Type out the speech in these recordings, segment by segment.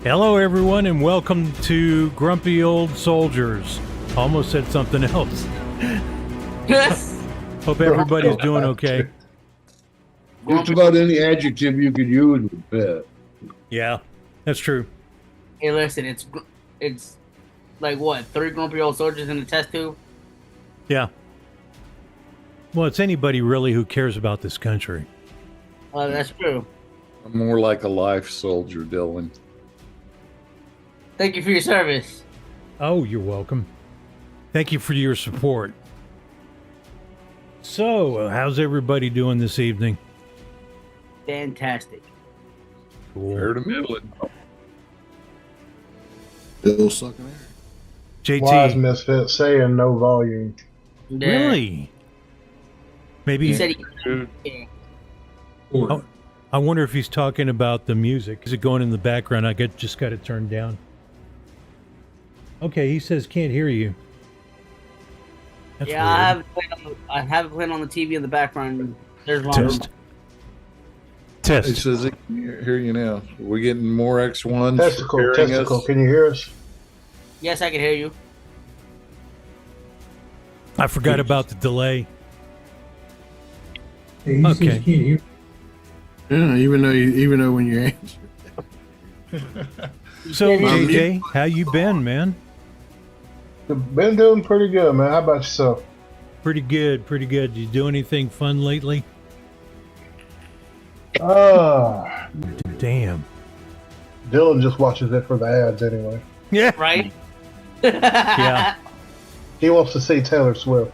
Hello, everyone, and welcome to Grumpy Old Soldiers. Almost said something else. Hope everybody's doing okay. Just about any adjective you could use would fit. Yeah, that's true. Hey, listen, it's like what, 3 grumpy old soldiers in a test tube? Yeah. Well, it's anybody really who cares about this country. That's true. I'm more like a life soldier, Dylan. Thank you for your service. Oh, you're welcome. Thank you for your support. So, how's everybody doing this evening? Fantastic. Cool. Fair to middling. Still sucking air. JT. Wise misfit saying no volume. Yeah. Really? Maybe He said he. Oh, I wonder if he's talking about the music. Is it going in the background? Just got it turned down. Okay, he says can't hear you. That's Yeah, I have it playing on the TV in the background. There's one. Test. It Test. says it can hear you now. We're getting more X1s. Testicle, can you hear us? Yes, I can hear you. I forgot about the delay. Hey, Okay. Yeah, even though when you answer. So, JJ, how you been, man? Been doing pretty good, man. How about yourself? Pretty good, pretty good. You do anything fun lately? Damn. Dylan just watches it for the ads anyway. Yeah. Right? Yeah. He wants to see Taylor Swift.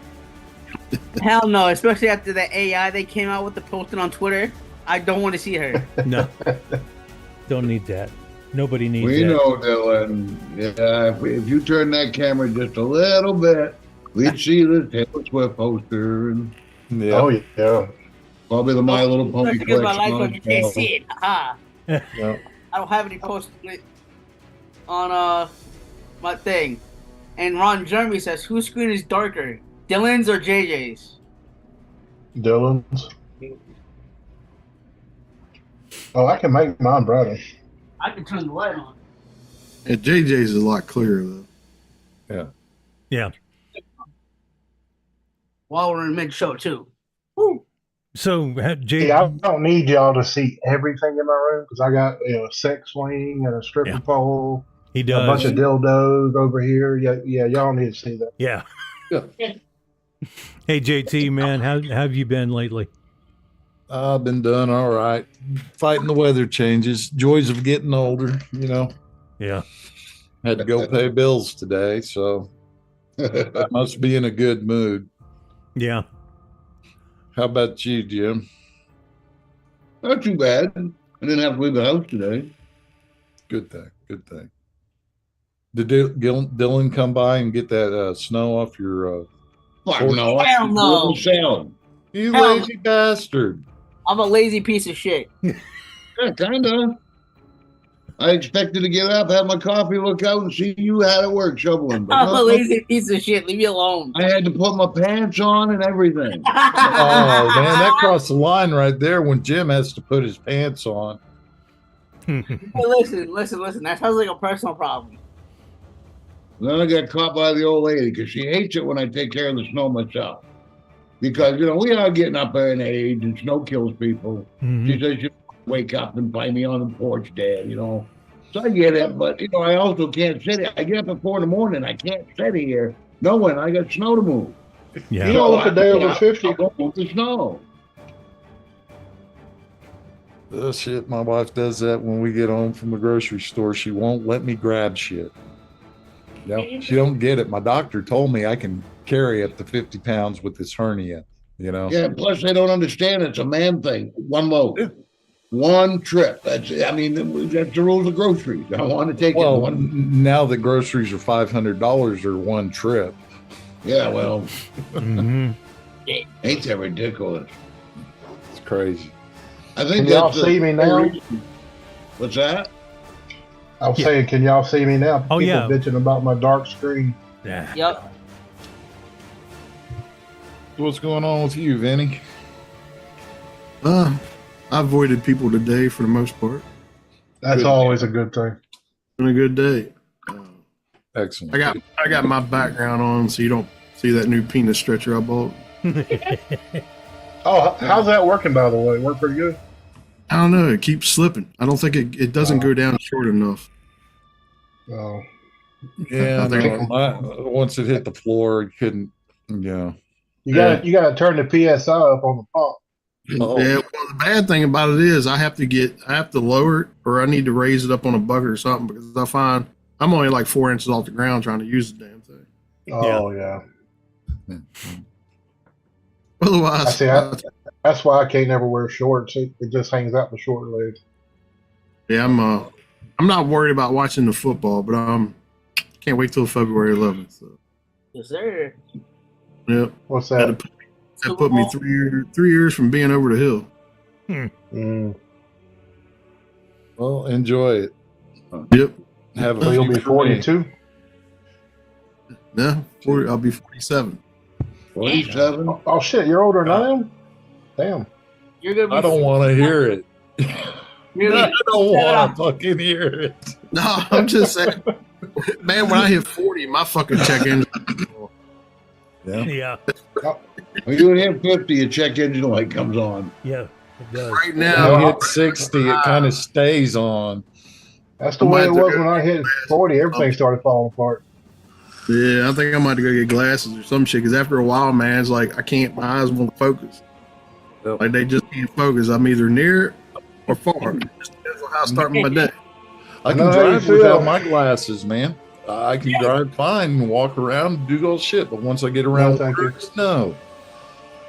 Hell no, especially after the AI they came out with the posting on Twitter. I don't want to see her. No. Don't need that. Nobody needs We that. know, Dylan. Yeah, if you turn that camera just a little bit, we'd see the Taylor Swift poster and Yeah. Oh, yeah. probably the My Little Pony That's because collection. my life, you can't see it. Haha. Yeah. I don't have any posts on my thing. And Ron Jeremy says, whose screen is darker, Dylan's or JJ's? Dylan's. Oh, I can make mine brighter. I can turn the light on. Yeah, JJ's is a lot clearer though. Yeah. While we're in mid-show, too. Woo. So, See, I don't need y'all to see everything in my room because I got a sex swing and a stripper Yeah. pole, he a bunch does. of dildos over here. Yeah, y'all need to see that. Yeah. Yeah. Hey, JT, man, how have you been lately? I've been doing all right. Fighting the weather changes. Joys of getting older, you know. Yeah. Had to go pay bills today, so I must be in a good mood. Yeah. How about you, Jim? Not too bad. I didn't have to leave the house today. Good thing. Good thing. Did Dylan come by and get that snow off your Fuck no. I Hell no. wouldn't sound. you Hell lazy bastard? I'm a lazy piece of shit. Yeah, kinda. I expected to get up, have my coffee, look out, and see you had at work shoveling. But I'm a no, lazy piece of shit. Leave me alone. I had to put my pants on and everything. Oh man, that crossed the line right there when Jim has to put his pants on. Hey, listen. That sounds like a personal problem. Then I got caught by the old lady because she hates it when I take care of the snow myself. Because, we are getting up there in age and snow kills people. Mhm. She says, you wake up and find me on the porch, Dad, So I get it, but, I also can't sit here. I get up at 4 in the morning. I can't sit here knowing I got snow to move. Yeah. You know, it's a day over 50. I'll go move the snow. Oh shit, my wife does that when we get home from the grocery store. She won't let me grab shit. No, she don't get it. My doctor told me I can carry up to 50 pounds with this hernia, Yeah, plus they don't understand it's a man thing. One load. One trip. That's the rules of groceries. I want to take it Well, one. now that groceries are $500 or one trip. Yeah, well, Mhm. ain't that ridiculous? It's crazy. I think Can y'all that's the- see me now? What's that? I was saying, can y'all see me now? Oh, People yeah. bitching about my dark screen. Yeah. Yep. What's going on with you, Vinny? I avoided people today for the most part. That's Good. always a good thing. Been a good day. Excellent. I got my background on, so you don't see that new penis stretcher I bought. Oh, how's that working, by the way? Work pretty good? I don't know. It keeps slipping. I don't think it doesn't go down short enough. Oh, Yeah, I think- once it hit the floor, it couldn't. Yeah. you gotta turn the PSI up on the pump. Oh. Yeah. Well, the bad thing about it is I have to lower it, or I need to raise it up on a bucket or something, because I find I'm only like 4 inches off the ground trying to use the damn thing. Oh yeah. Otherwise, I see. That's why I can't never wear shorts. It just hangs out the short legs. yeah, I'm not worried about watching the football, but can't wait till February 11th. So, Yes, sir. yep. What's That that? put me 3 years from being over the hill. Mm. Well, enjoy it. Yep. Have a So you'll be few for me. 42. Yeah. I'll be 47. 47. Oh shit, you're older than I am. Damn. You're gonna be. I don't want to hear it. You're I gonna be don't want to fucking hear it. No, I'm just saying, man. When I hit 40, my fucking check engine. Yeah. Yeah, When you hit 50, your check engine light comes on. yeah, it does. Right When now, I hit 60, it kind of stays on. That's the way it was when I hit 40. Everything started falling apart. yeah, I think I might have to go get glasses or some shit. Because after a while, man, it's like my eyes won't focus. Yep. Like they just can't focus. I'm either near or far. It just depends on how I start my day. I I can know how you drive feel. without my glasses, man. I can drive fine and walk around and do all shit, but once I get around, thank you. no.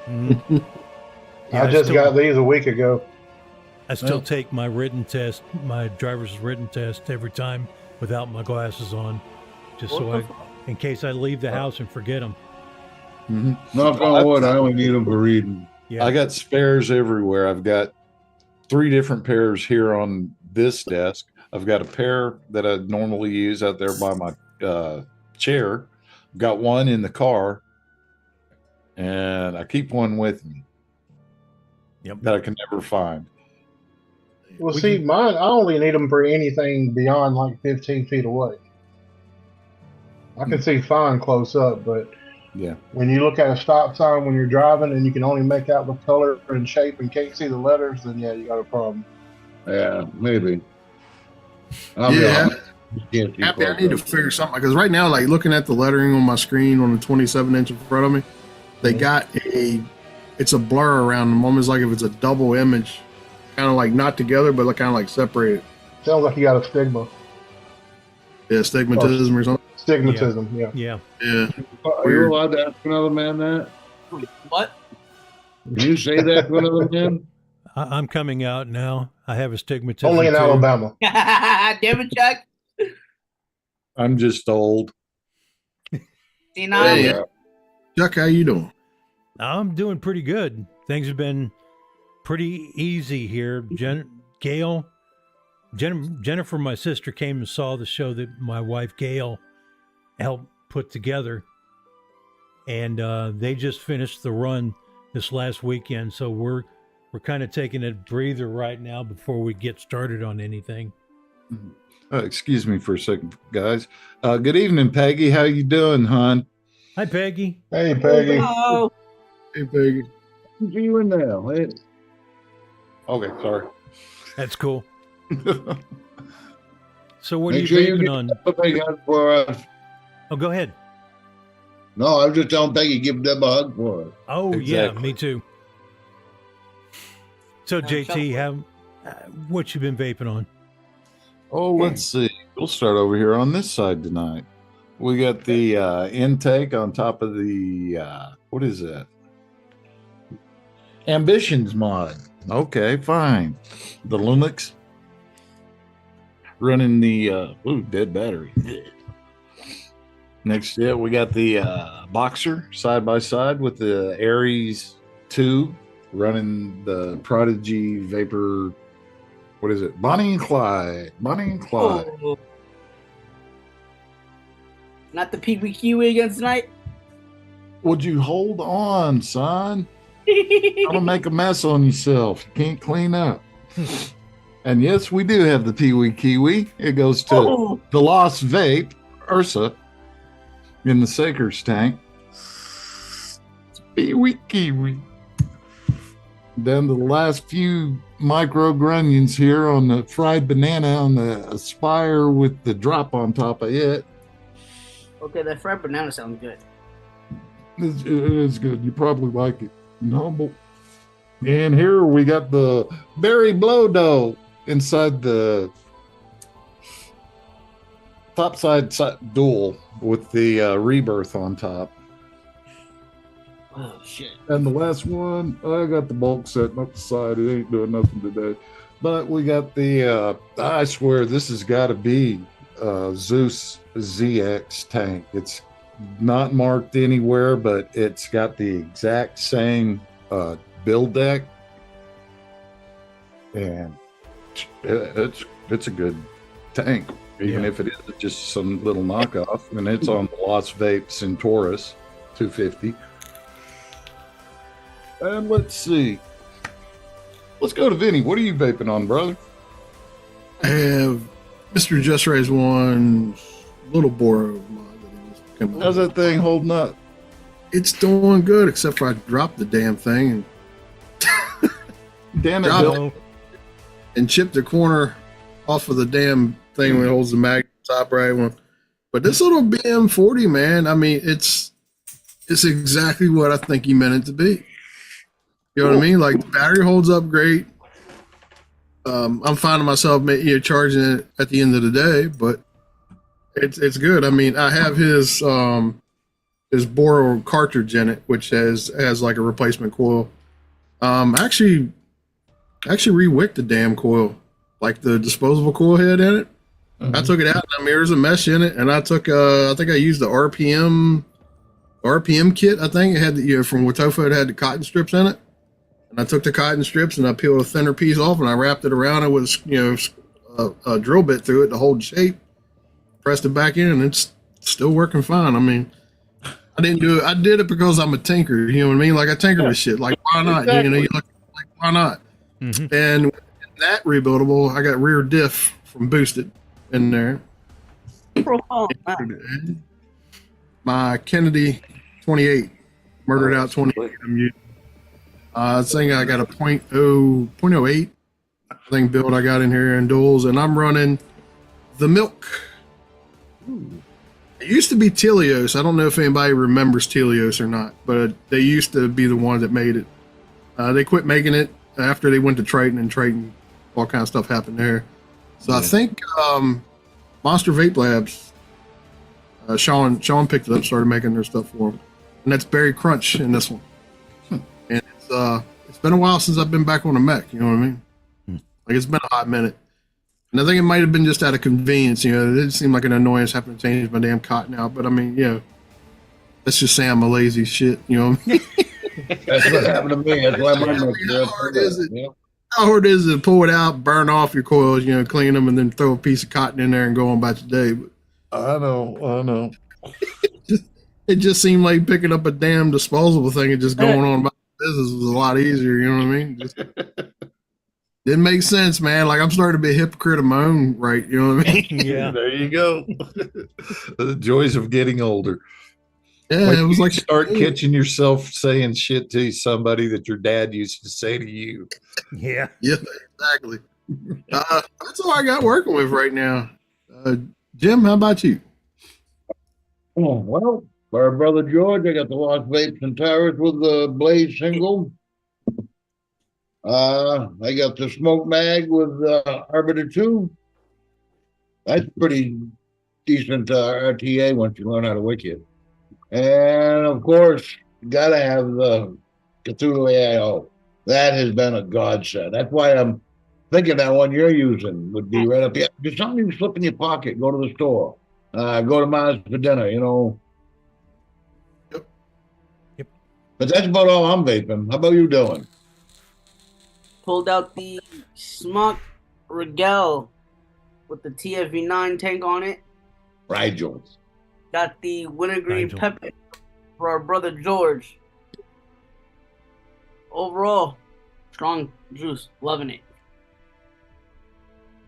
Mhm. Yeah, I just still- got these a week ago. I still take my written test, my driver's written test every time without my glasses on, just so in case I leave the house and forget them. Mhm. Knock on wood, I only need them for reading. Yeah, I got spares everywhere. I've got 3 different pairs here on this desk. I've got a pair that I normally use out there by my chair. I've got one in the car, and I keep one with me Yep. that I can never find. Well, We see, can- mine, I only need them for anything beyond like 15 feet away. I can see fine close up, but Yeah. when you look at a stop sign when you're driving and you can only make out the color and shape and can't see the letters, then yeah, you got a problem. Yeah, maybe. I'll be Yeah. honest, you can't see Happy I close need to up. figure something, because right now, like looking at the lettering on my screen on the 27-inch in front of me, they got it's a blur around them, almost like if it's a double image, kind of like not together, but kind of like separated. Sounds like you got a stigma. Yeah, stigmatism or something. Stigmatism, yeah. yeah. Yeah. Are you allowed to ask another man that? What? Can you say that to another man? I'm coming out now. I have astigmatism. Only in too. Alabama. Damn it, Chuck. I'm just old. See now? Hey, Chuck, how you doing? I'm doing pretty good. Things have been pretty easy here. Jennifer, my sister, came and saw the show that my wife Gail helped put together, and they just finished the run this last weekend. So we're kind of taking a breather right now before we get started on anything. Excuse me for a second, guys. Good evening, Peggy. How you doing, hon? Hi, Peggy. Hey, Peggy. Oh, Hey, Peggy. See you in there. Hey, Okay, sorry. That's cool. So what are Make you sure you vaping get on? what they got for us. Oh, go ahead. No, I was just telling Peggy, give Deb a hug for us. Oh, yeah, Exactly. me too. So, JT, what you been vaping on? Oh, let's see. We'll start over here on this side tonight. We got the intake on top of the what is that? Ambitions mod. Okay, fine. The Lumix running the dead battery. Next, we got the Boxer side by side with the Aries 2 running the Prodigy Vapor. What is it? Bonnie and Clyde. Bonnie and Clyde. oh. Not the PBQ again tonight? Would you hold on, son? Don't make a mess on yourself. You can't clean up. And yes, we do have the Peewee Kiwi. It goes to Oh, the Lost Vape, Ursa, in the Saker's tank. Peewee Kiwi. Then the last few micro grunions here on the fried banana on the Aspire with the drop on top of it. okay, that fried banana sounds good. It is good. You probably like it. Humble. And here we got the berry blow dough inside the topside dual with the rebirth on top. Oh shit! And the last one, I got the bulk set up the side. It ain't doing nothing today. But we got the, I swear this has got to be Zeus ZX tank. It's not marked anywhere, but it's got the exact same build deck. And it's a good tank, even if it is just some little knockoff. And it's on the Lost Vape Centaurus 250. And let's see. Let's go to Vinny. What are you vaping on, brother? I have Mr. Just Ray's one little Boro mod that he just came out How's with. that thing holding up? It's doing good, except for I dropped the damn thing Damn it, Drop Bill. and chipped the corner off of the damn thing when it holds the mag top right one. But this little BM40, man, I mean, it's exactly what I think he meant it to be. You know what I mean? Like, the battery holds up great. I'm finding myself charging it at the end of the day, but it's good. I mean, I have his Boro cartridge in it, which has like a replacement coil. Actually re-wicked the damn coil, like the disposable coil head in it. Mm-hmm. I took it out. I mean, there's a mesh in it, and I took I think I used the RPM kit. I think it had from Watofa. It had the cotton strips in it. And I took the cotton strips and I peeled a thinner piece off and I wrapped it around it with, a drill bit through it to hold shape. Pressed it back in and it's still working fine. I mean, I didn't do it. I did it because I'm a tinker. You know what I mean? Like, I tinker with shit. Like, why not? Exactly. You look like, why not? Mhm. And in that rebuildable, I got rear diff from Boosted in there. My Kennedy 28, murdered out 28. I'm using. I think I got a 0.08 thing build I got in here in duals, and I'm running the Milk. It used to be Telios. I don't know if anybody remembers Telios or not, but they used to be the ones that made it. They quit making it after they went to Triton, and Triton, all kind of stuff happened there. So I think Monster Vape Labs, Sean picked it up, started making their stuff for them, and that's Berry Crunch in this one. And it's been a while since I've been back on a mech. You know what I mean? Like, it's been a hot minute. And I think it might have been just out of convenience. It didn't seem like an annoyance having to change my damn cotton out. But I mean, let's just say I'm a lazy shit. You know what I mean? That's what happened to me. That's why my How hard is it? How hard is it to pull it out, burn off your coils, clean them, and then throw a piece of cotton in there and go on about your day? But I know. it just seemed like picking up a damn disposable thing and just going on about business was a lot easier. You know what I mean? Just didn't make sense, man. Like, I'm starting to be a hypocrite of my own right. You know what I mean? Yeah. There you go. The joys of getting older. Yeah, it was like start catching yourself saying shit to somebody that your dad used to say to you. Yeah. Yeah, exactly. That's all I got working with right now. Jim, how about you? Oh, well, for our brother George, I got the Lost Vapes and Towers with the Blaze single. I got the Smoke Mag with Arbiter 2. That's pretty decent RTA once you learn how to wick it. And of course, you gotta have the Cthulhu AIO. That has been a godsend. That's why I'm thinking that one you're using would be right up here. Just something you slip in your pocket, go to the store, go to Mars for dinner, Yep. But that's about all I'm vaping. How about you doing? Pulled out the Smock Regel with the TFV9 tank on it. Rigel. Got the Wintergreen Nigel. Pepper for our brother George. Overall, strong juice. Loving it.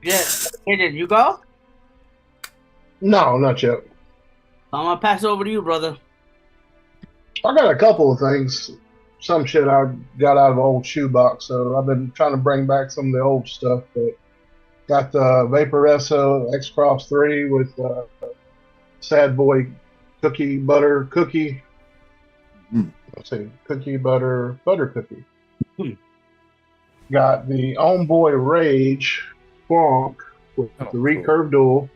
Yeah. Hey, did you go? No, not yet. I'm gonna pass it over to you, brother. I got a couple of things. Some shit I got out of an old shoebox, so I've been trying to bring back some of the old stuff. But got the Vaporesso X Cross 3 with Sad Boy cookie butter cookie. Let's see, cookie butter cookie. Got the Homeboy Rage Funk with the recurve dual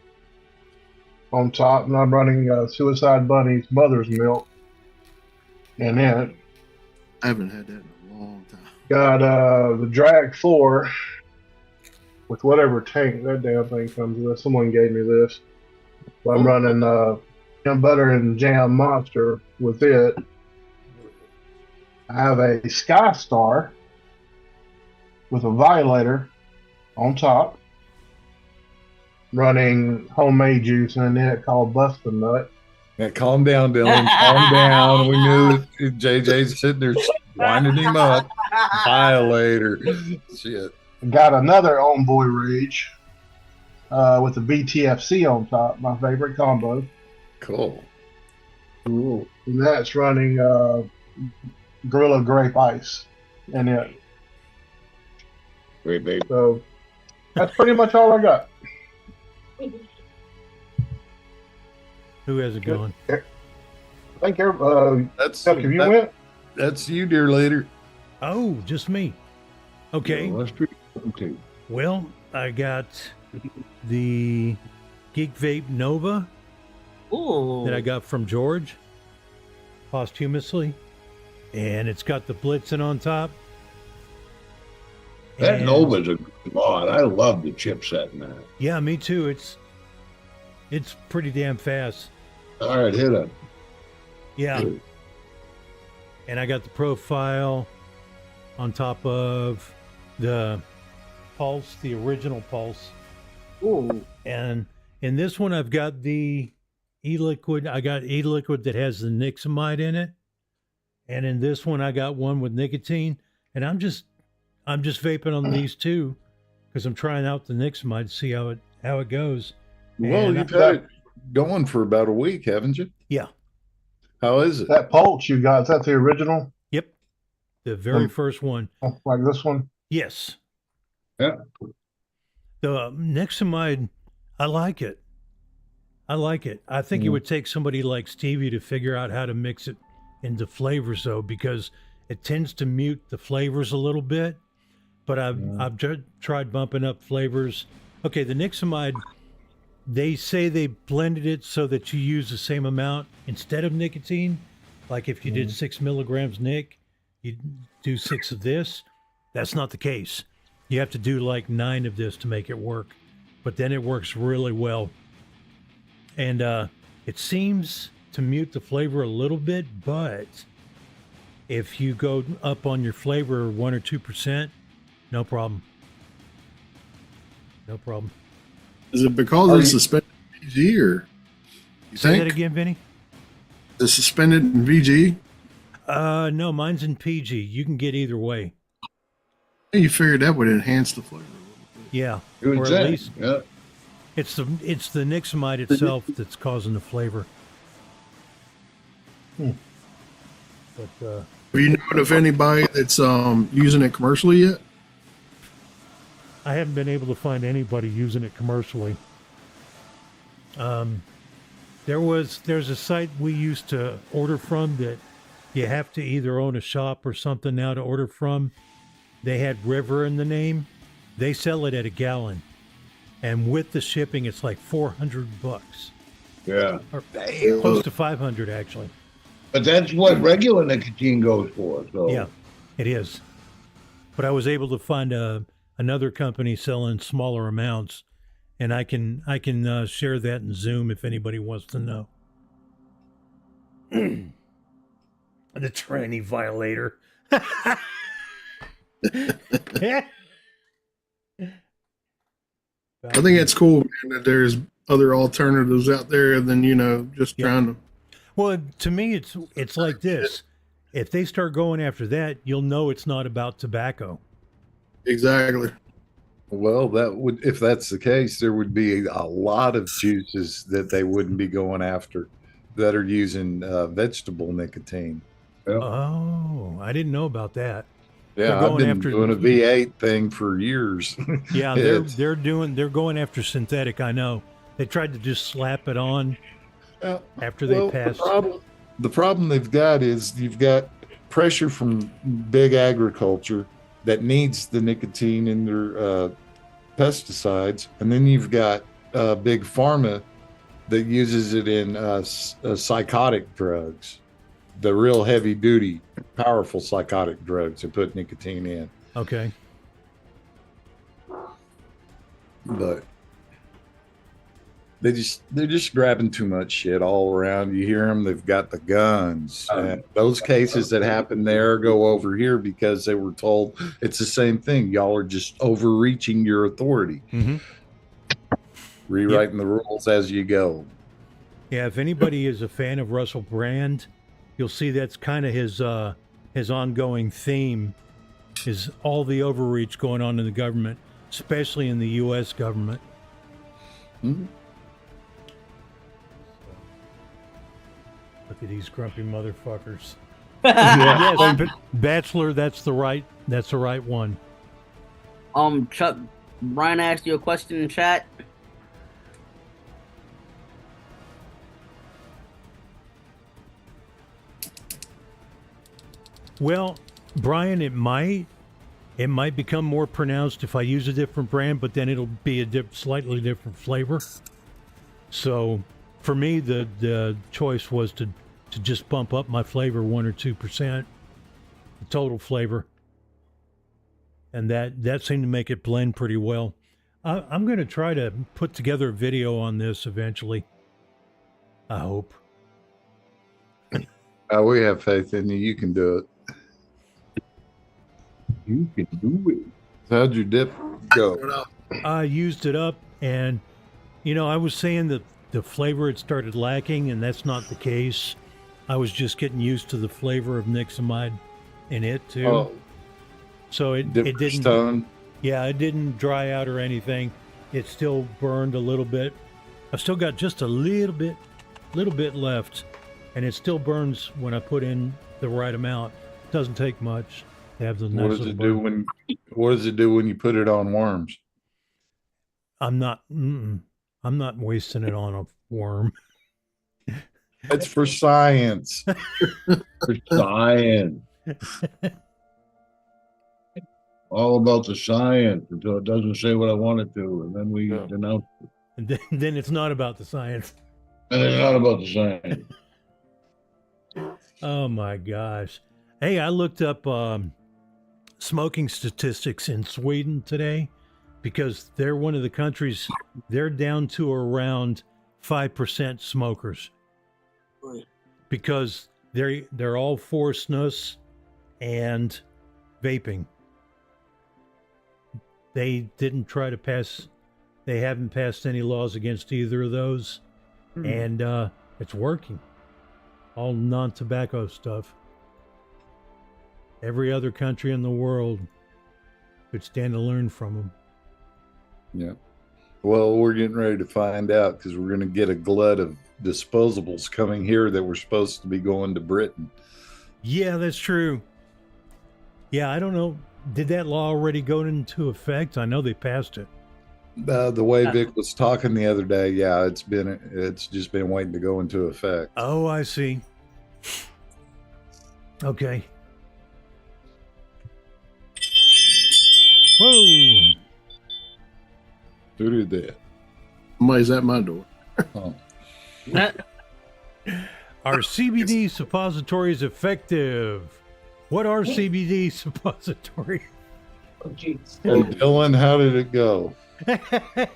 on top, and I'm running Suicide Bunny's Mother's Milk in it. I haven't had that in a long time. Got the Drag 4 with whatever tank that damn thing comes with. Someone gave me this. So I'm running peanut butter and jam monster with it. I have a Sky Star with a violator on top, running homemade juice in it called Bustin' Nut. Yeah, calm down, Dylan. Calm down. We knew JJ's sitting there winding him up. Violator. Shit. Got another Homeboy Rage with the BTFC on top, my favorite combo. Cool. Cool. And that's running Gorilla Grape Ice in it. Great baby. So that's pretty much all I got. Who has it going? I think That's Chuck, have you went? That's you, dear leader. Oh, just me. Okay. Well, that's pretty cool, too. Well, I got the Geek Vape Nova Ooh. that I got from George posthumously, and it's got the Blitzen on top. That And- Nova's a good mod. I love the chipset, man. Yeah, me too. It's pretty damn fast. All right, hit it. Yeah. And I got the profile on top of the Pulse, the original Pulse. Ooh. And in this one, I've got the e-liquid. I got e-liquid that has the Nixamide in it. And in this one, I got one with nicotine. And I'm just vaping on these two because I'm trying out the Nixamide to see how it goes. Well, And you've had it going for about a week, haven't you? Yeah. How is it? That Pulse you got, is that the original? Yep. The very first one. Like this one? Yes. Yeah. The Nixamide, I like it. I think it would take somebody like Stevie to figure out how to mix it into flavors, though, because it tends to mute the flavors a little bit. But I've tried bumping up flavors. Okay, the Nixamide, they say they blended it so that you use the same amount instead of nicotine. Like if you did 6 milligrams Nic, you do 6 of this. That's not the case. You have to do like 9 of this to make it work. But then it works really well. And it seems to mute the flavor a little bit, but if you go up on your flavor 1 or 2%, no problem. No problem. Is it because it's suspended in VG or you Say that think? again, Vinny? Is it suspended in VG? No, mine's in PG. You can get either way. You figured that would enhance the flavor. Yeah. You would Or at say. least Yeah. it's the Nixamide itself that's causing the flavor. But Have you known of anybody that's using it commercially yet? I haven't been able to find anybody using it commercially. There's a site we used to order from that you have to either own a shop or something now to order from. They had River in the name. They sell it at a gallon. And with the shipping, it's like $400. Yeah. Or close to 500 actually. But that's what regular nicotine goes for. So Yeah, it is. But I was able to find another company selling smaller amounts, and I can share that in Zoom if anybody wants to know. The tranny violator. I think it's cool, man, that there's other alternatives out there than, just Yeah. trying to. Well, to me, it's like this. If they start going after that, you'll know it's not about tobacco. Exactly. Well, that would, if that's the case, there would be a lot of juices that they wouldn't be going after that are using vegetable nicotine. Yeah. Oh, I didn't know about that. They're Yeah, I've going been after- doing a V8 thing for years. Yeah, It's- they're going after synthetic. I know. They tried to just slap it on Yeah, after they well, passed. The problem they've got is you've got pressure from big agriculture that needs the nicotine in their pesticides, and then you've got big pharma that uses it in psychotic drugs, the real heavy duty, powerful psychotic drugs that put nicotine in. Okay. But they're just grabbing too much shit all around. You hear them, they've got the guns. And those cases that happen there go over here because they were told it's the same thing. Y'all are just overreaching your authority, Mm-hmm. rewriting the rules as you go. Yeah, if anybody is a fan of Russell Brand, you'll see that's kind of his ongoing theme is all the overreach going on in the government, especially in the U.S. government. Mhm. Look at these grumpy motherfuckers. Yeah. Yes, but Bachelor, that's the right one. Chuck, Brian asked you a question in chat. Well, Brian, it might become more pronounced if I use a different brand, but then it'll be a slightly different flavor. So, for me, the choice was to just bump up my flavor 1 or 2%, the total flavor, and that seemed to make it blend pretty well. I'm going to try to put together a video on this eventually. I hope. We have faith in you. You can do it. You can do it. How'd your dip go? I used it up, and I was saying that the flavor had started lacking, and that's not the case. I was just getting used to the flavor of Nixamide in it too. Oh, So it dip didn't. stone. Yeah, it didn't dry out or anything. It still burned a little bit. I've still got just a little bit left, and it still burns when I put in the right amount. It doesn't take much to have the nice What does little it do burn. what does it do when you put it on worms? I'm not wasting it on a worm. It's for science. For science. All about the science until it doesn't say what I want it to, and then we Yeah. denounce it. And then it's not about the science. And it's not about the science. Oh my gosh. Hey, I looked up smoking statistics in Sweden today because they're one of the countries, they're down to around 5% smokers because they're all for snus and vaping. They didn't try to they haven't passed any laws against either of those, and it's working. All non-tobacco stuff. Every other country in the world could stand to learn from them. Yeah. Well, we're getting ready to find out because we're going to get a glut of disposables coming here that were supposed to be going to Britain. Yeah, that's true. Yeah, I don't know. Did that law already go into effect? I know they passed it. The way Vic was talking the other day, yeah, it's just been waiting to go into effect. Oh, I see. Okay. Whoa. Who did that? Somebody's at my door. Oh. Are CBD suppositories effective? What are CBD suppositories? Oh, jeez. Oh, Dylan, how did it go? I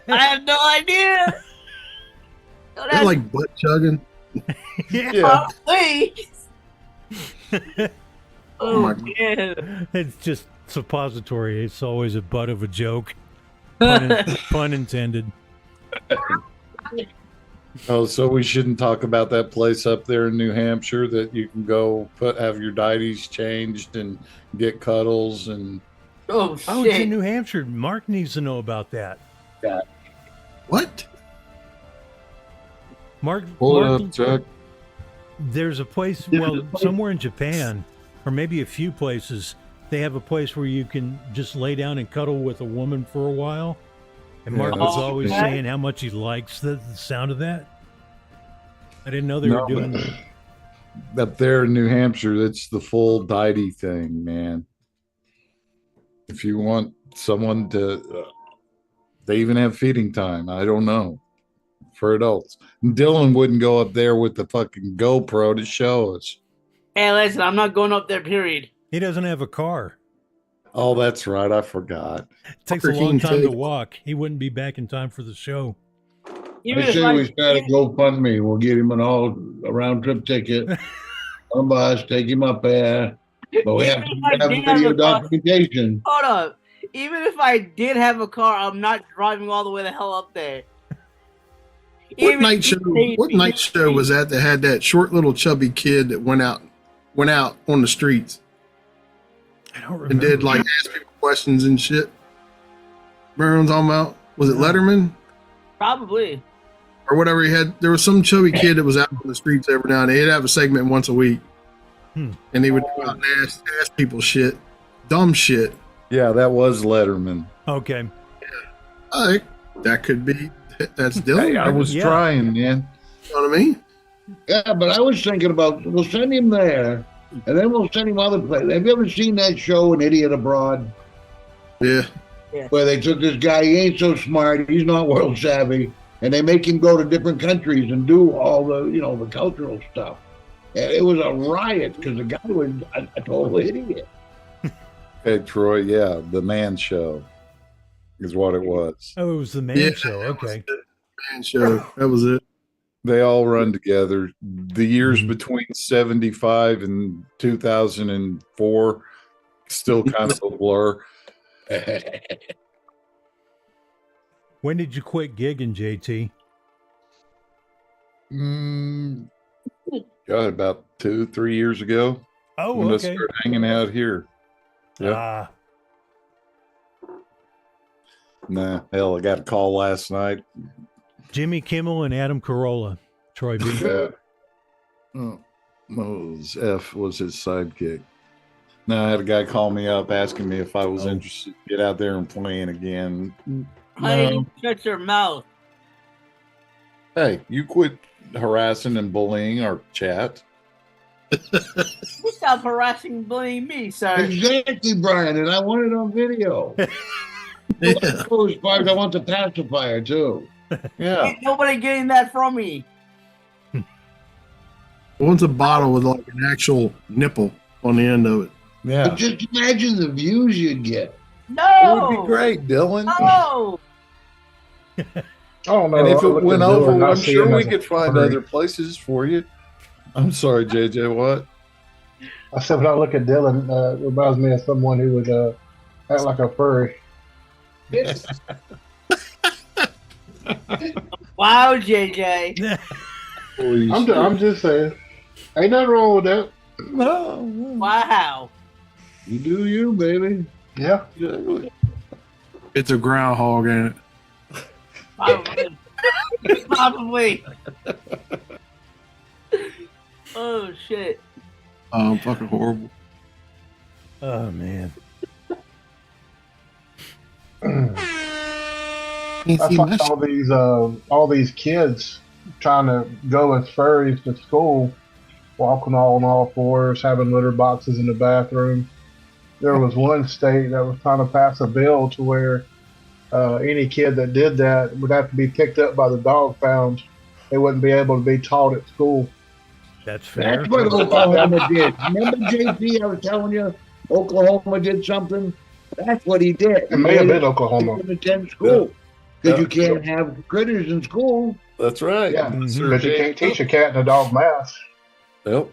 have no idea. They're like butt chugging. Yeah. Please. Oh, my man. It's just suppository. It's always a butt of a joke. Pun intended. Oh, so we shouldn't talk about that place up there in New Hampshire that you can go have your diaries changed and get cuddles and Oh Oh, it's shit! in New Hampshire. Mark needs to know about that. What? Mark, Pull Mark it up, Chuck. there's a place, well, somewhere in Japan, or maybe a few places, they have a place where you can just lay down and cuddle with a woman for a while. And Mark Yeah, was that's- always Okay. saying how much he likes the sound of that. I didn't know they were doing that. Up there in New Hampshire, it's the full deity thing, man. If you want someone to, they even have feeding time. I don't know for adults. Dylan wouldn't go up there with the fucking GoPro to show us. Hey, listen, I'm not going up there. Period. He doesn't have a car. Oh, that's right. I forgot. It takes a Fucker, he long can time to take- walk. He wouldn't be back in time for the show. Even I if say we start a even- GoFundMe. We'll get him a round trip ticket on bus, take him up there. But we have Even to if I have did have video a car- documentation. hold up. Even if I did have a car, I'm not driving all the way the hell up there. What Even night if show? you paid What me- night show was that had that short little chubby kid that went out on the streets I don't remember. and did like ask people questions and shit? Remember what I'm talking about? Was it No. Letterman Probably. or whatever he had? There was some chubby kid that was out on the streets every now and then. He'd have a segment once a week, Hmm. and he would go out and ask people shit, dumb shit. Yeah, that was Letterman. Okay. That could be. That's Dylan. Hey, I was Yeah. trying, man. You know what I mean? Yeah, but I was thinking about we'll send him there, and then we'll send him other places. Have you ever seen that show, An Idiot Abroad, Yeah. where they took this guy? He ain't so smart. He's not world savvy, and they make him go to different countries and do all the the cultural stuff. And it was a riot because the guy was a total idiot. Hey, Troy. Yeah, the Man Show is what it was. Oh, it was the man Yeah, show. that was Okay. it. Man show. That was it. They all run together. The years Mhm. between 75 and 2004 still kind of a blur. When did you quit gigging, JT? God, about 2-3 years ago Oh, when I okay. started hanging out here. Yeah. Ah, Nah, hell, I got a call last night. Jimmy Kimmel and Adam Carolla. Troy B. Mose F was his sidekick. No, I had a guy call me up asking me if I was interested to get out there and playing again. Honey, shut your mouth. Hey, you quit harassing and bullying our chat. You stop harassing and bullying me, sir. Exactly, Brian, and I want it on video. Yeah. As far as I want the pacifier too. Yeah. Ain't nobody getting that from me. One's a bottle with like an actual nipple on the end of it. Yeah. But just imagine the views you'd get. It would be No. great, Dylan. No. I don't know. And if I it looked went at Dylan, over, I I'm see sure him we as a could find furry. other places for you. I'm sorry, JJ. What? I said when I look at Dylan, it reminds me of someone who would act like a furry. Wow, JJ. Holy I'm just saying. Ain't nothing wrong with that. No. Wow. You do you, baby. Yeah. It's a groundhog, ain't it? Probably. Probably. Oh shit. Fucking horrible. Oh, man. Can't I see my find all these kids trying to go as furries to school, walking on all fours, having litter boxes in the bathroom. There was one state that was trying to pass a bill to where any kid that did that would have to be picked up by the dog pound. They wouldn't be able to be taught at school. That's fair. That's what Oklahoma did. Remember, JP, I was telling you, Oklahoma did something? That's what he did. It may have been Oklahoma. He couldn't attend school because Yeah. you can't have critters in school. That's right. Yeah. Mhm. But you can't teach a cat and a dog math. Yep.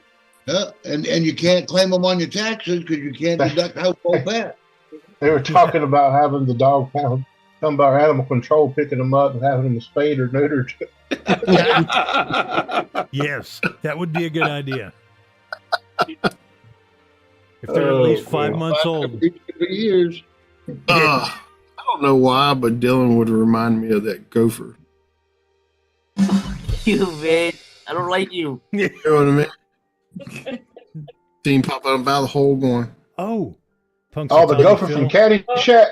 And you can't claim them on your taxes because you can't deduct household pet. They were talking about having the dog pound come by animal control, picking them up and having them spayed or neutered. Yes, that would be a good idea. If they're at least 5 months old. For years. I don't know why, but Dylan would remind me of that gopher. You, man. I don't like you. You know what I mean? Seen pop out about the hole going. Oh, Punks Oh, the Tony gopher Phil. from Caddyshack.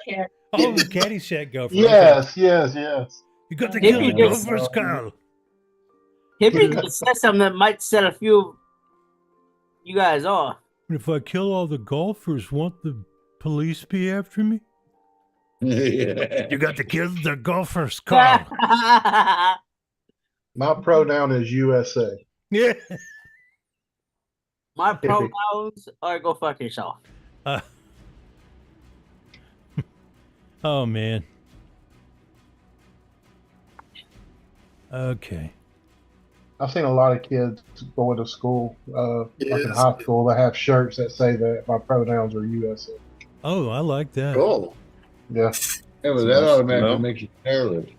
Oh, the Caddyshack gopher. Yes, Okay. yes. You got to kill the Hippie just- gopher's Carl. Hippie just said something that might set a few of you guys off. If I kill all the golfers, won't the police be after me? Yeah. You got to kill the golfers, Carl. My pronoun is USA. Yeah. My pronouns are go fuck yourself. Oh, man. Okay. I've seen a lot of kids going to school, like in high school, that have shirts that say that my pronouns are USA. Oh, I like that. Cool. Yeah. Yeah, but that automatically No. makes you careless.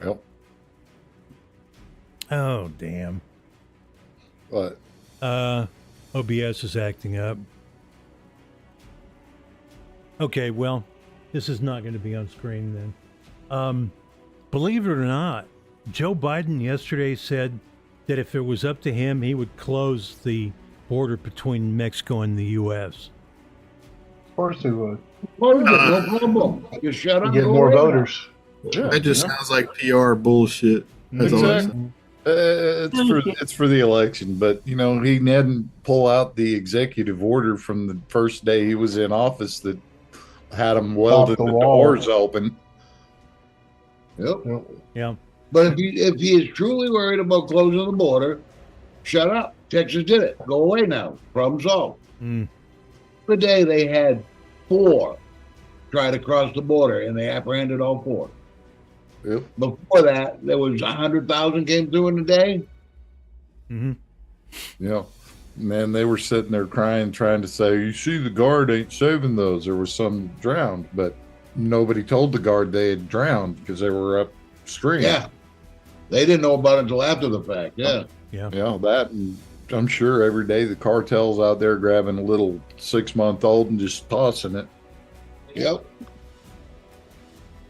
Yep. Oh, damn. But OBS is acting up. Okay, well, this is not going to be on screen then. Believe it or not, Joe Biden yesterday said that if it was up to him, he would close the border between Mexico and the U.S. Of course he would. No problem. You shut You up. get go more away now. voters. yeah, That just you know, sounds like PR bullshit. That's all I'm Exactly. saying. it's for the election, but you know he hadn't pull out the executive order from the first day he was in office that had him welded the the wall. doors open. Yep. Yeah. But if he is truly worried about closing the border, shut up. Texas did it. Go away now. Problem solved. Mm. The day they had 4 try to cross the border, and they apprehended all 4. Yep. Before that, there was 100,000 came through in a day. Mm-hmm. Yeah. And then they were sitting there crying, trying to say, you see, the guard ain't saving those. There was some drowned, but nobody told the guard they had drowned because they were upstream. Yeah. They didn't know about it until after the fact. Yeah. Yeah, that, and I'm sure every day the cartel's out there grabbing a little 6-month-old and just tossing it. Yep.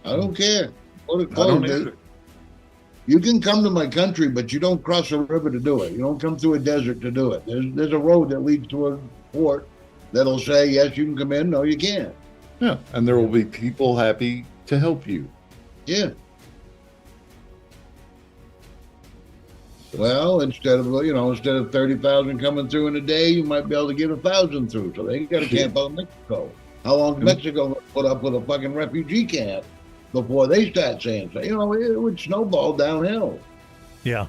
I don't care. What it I don't closed. either. You can come to my country, but you don't cross a river to do it. You don't come through a desert to do it. There's a road that leads to a port that'll say, yes, you can come in. No, you can't. Yeah, and there will be people happy to help you. Yeah. Well, instead of 30,000 coming through in a day, you might be able to get 1,000 through. So they got to camp out in Mexico. How long is Mexico going to put up with a fucking refugee camp before they start saying so? It would snowball downhill. Yeah.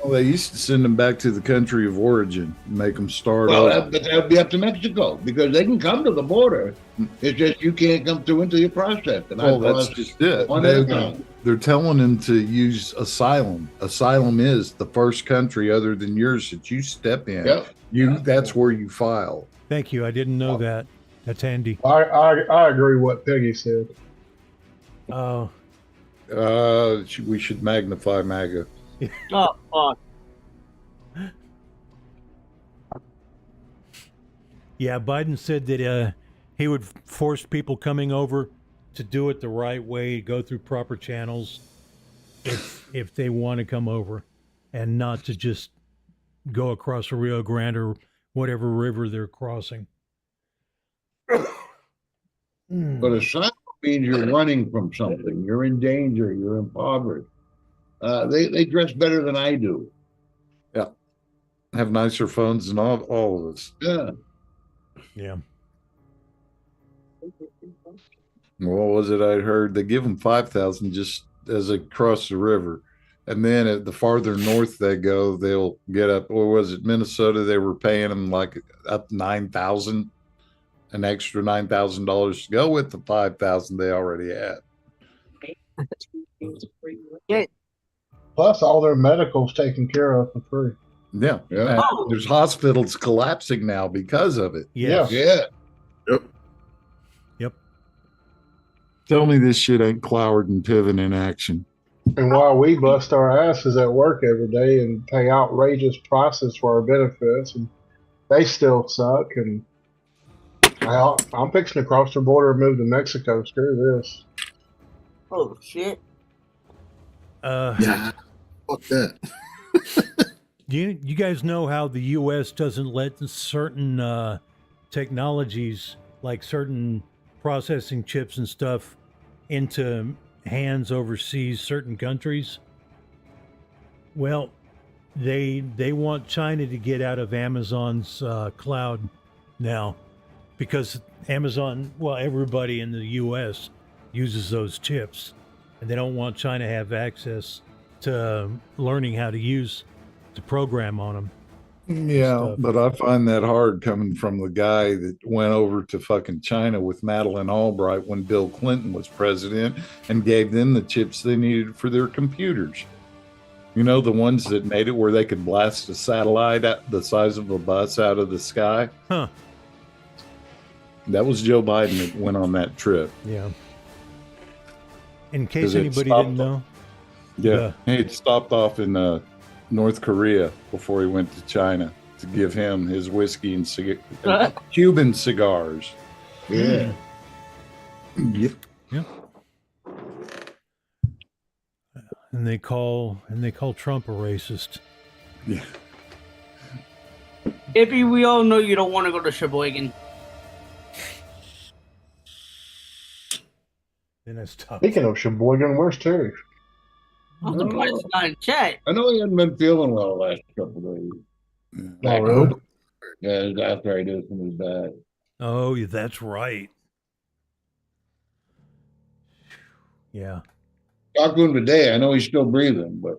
Well, they used to send them back to the country of origin and make them start Well, over. but that would be up to Mexico because they can come to the border. It's just you can't come through until you're processed. And Well, I that's just it. one at a time. They're telling them to use asylum. Asylum is the first country other than yours that you step in. Yep. That's where you file. Thank you. I didn't know that. That's handy. I agree with what Peggy said. Oh, We should magnify MAGA. Oh, fuck. yeah. Biden said that he would force people coming over to do it the right way, go through proper channels, if they want to come over, and not to just go across the Rio Grande or whatever river they're crossing. But asylum means you're running from something. You're in danger. You're impoverished. They dress better than I do. Have nicer phones than all of us. Yeah. Yeah. What was it I heard? They give them 5,000 just as they cross the river. And then at the farther north they go, they'll get up. Or was it Minnesota? They were paying them like up 9,000, an extra $9,000 to go with the 5,000 they already had. Plus, all their medical's taken care of for free. Yeah. Yeah. And there's hospitals collapsing now because of it. Yes. Yeah. Yep. Tell me this shit ain't Cloward and Piven in action. And while we bust our asses at work every day and pay outrageous prices for our benefits, and they still suck, and Well, I'm fixing to cross the border and move to Mexico. Screw this. Oh shit! Yeah, fuck that. You guys know how the U.S. doesn't let certain technologies, like certain processing chips and stuff, into hands overseas, certain countries? Well, they want China to get out of Amazon's cloud now, because Amazon, well, everybody in the U.S. uses those chips, and they don't want China to have access to learning how to program on them. Yeah, Stuff. but I find that hard coming from the guy that went over to fucking China with Madeleine Albright when Bill Clinton was president and gave them the chips they needed for their computers. You know, the ones that made it where they could blast a satellite at the size of a bus out of the sky. Huh. That was Joe Biden that went on that trip. Yeah. In 'Cause case it anybody stopped didn't know. Yeah, he had stopped off in North Korea before he went to China to give him his whiskey and Cuban cigars. Yeah. Yep. Yeah. And they call Trump a racist. Yeah. Ippy, we all know you don't want to go to Sheboygan. Then I stopped. Speaking of Sheboygan, where's Terry? I'm surprised it's not in chat. I know he hadn't been feeling well the last couple of days. Oh, really? Yeah, after I did something bad. Oh, yeah, that's right. Yeah. Talked to him today. I know he's still breathing, but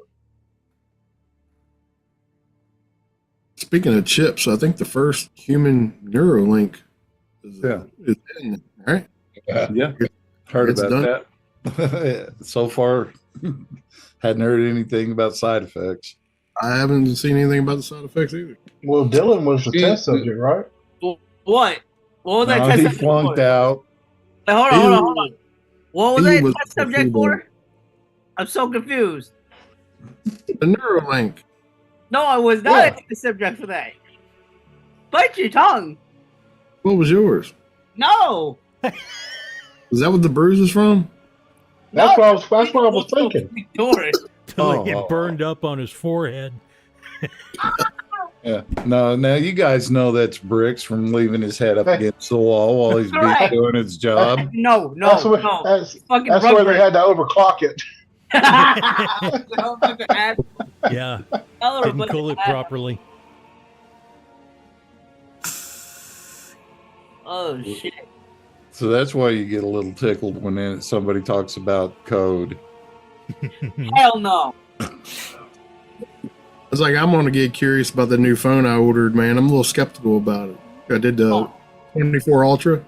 Speaking of chips, I think the first human Neuralink is in, right? Yeah. Heard It's about that. So far, hadn't heard anything about side effects. I haven't seen anything about the side effects either. Well, Dylan was the test subject, right? What? What was that No, test he subject flunked for? out. Wait, hold on. What was He that was test subject for? I'm so confused. The Neuralink. No, I was not a test subject for that. Bite your tongue. What was yours? No. Is that what the bruise is from? That's what I was thinking. Doris. Till it burned up on his forehead. Yeah. No, now you guys know that's Bricks from leaving his head up against the wall while he's Right. doing his job. No. That's where, no. that's, Fucking that's where they had to overclock it. Yeah. Didn't cool it properly. Oh shit. So that's why you get a little tickled when somebody talks about code. Hell no. It's like I'm gonna get curious about the new phone I ordered, man. I'm a little skeptical about it. I did the 24 Ultra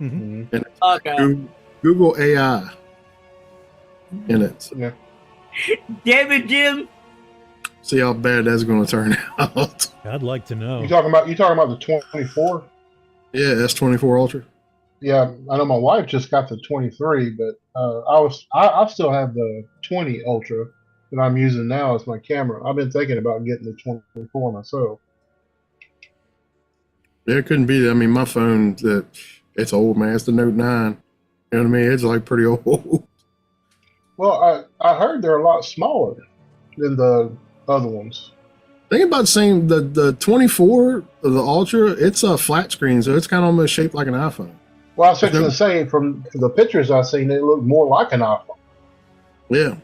Mhm. and Okay. Google AI in it. Yeah. Damn it, Jim. See how bad that's gonna turn out. I'd like to know. You talking about the 24? Yeah, S24 Ultra. Yeah, I know my wife just got the 23, but I still have the 20 Ultra that I'm using now as my camera. I've been thinking about getting the 24 myself. Yeah, it couldn't be that. I mean, my phone, it's old, man. It's the Note 9. You know what I mean? It's like pretty old. Well, I heard they're a lot smaller than the other ones. Think about saying the 24, the Ultra, it's a flat screen, so it's kind of almost shaped like an iPhone. Well, I was fixing to say, from the pictures I've seen, they look more like an iPhone. Yeah.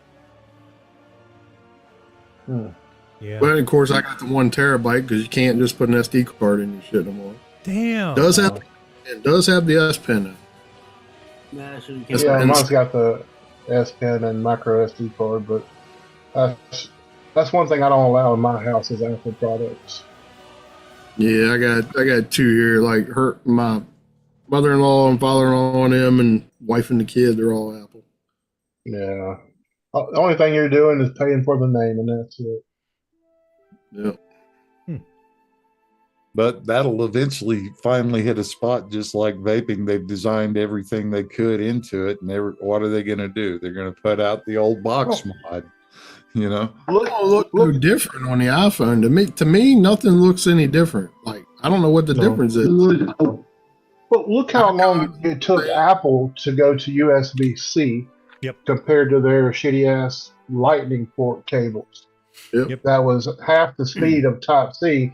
Yeah. But of course, I got the 1 terabyte because you can't just put an SD card in your shit no more. Damn. It does have the S Pen in it. Yeah, so you Yes, can- Yeah, and- mine's got the S Pen and micro SD card, but that's one thing I don't allow in my house is Apple products. Yeah, I got 2 here. Like my mother-in-law and father-in-law and them and wife and the kid, they're all Apple. Yeah. The only thing you're doing is paying for the name, and that's it. Yeah. But that'll eventually finally hit a spot just like vaping. They've designed everything they could into it. And what are they going to do? They're going to put out the old box mod, you know? Look no different on the iPhone. To me, nothing looks any different. Like I don't know what the difference is. Well, look how long it took Apple to go to USB-C compared to their shitty ass Lightning port cables. Yep. That was half the speed of Type-C.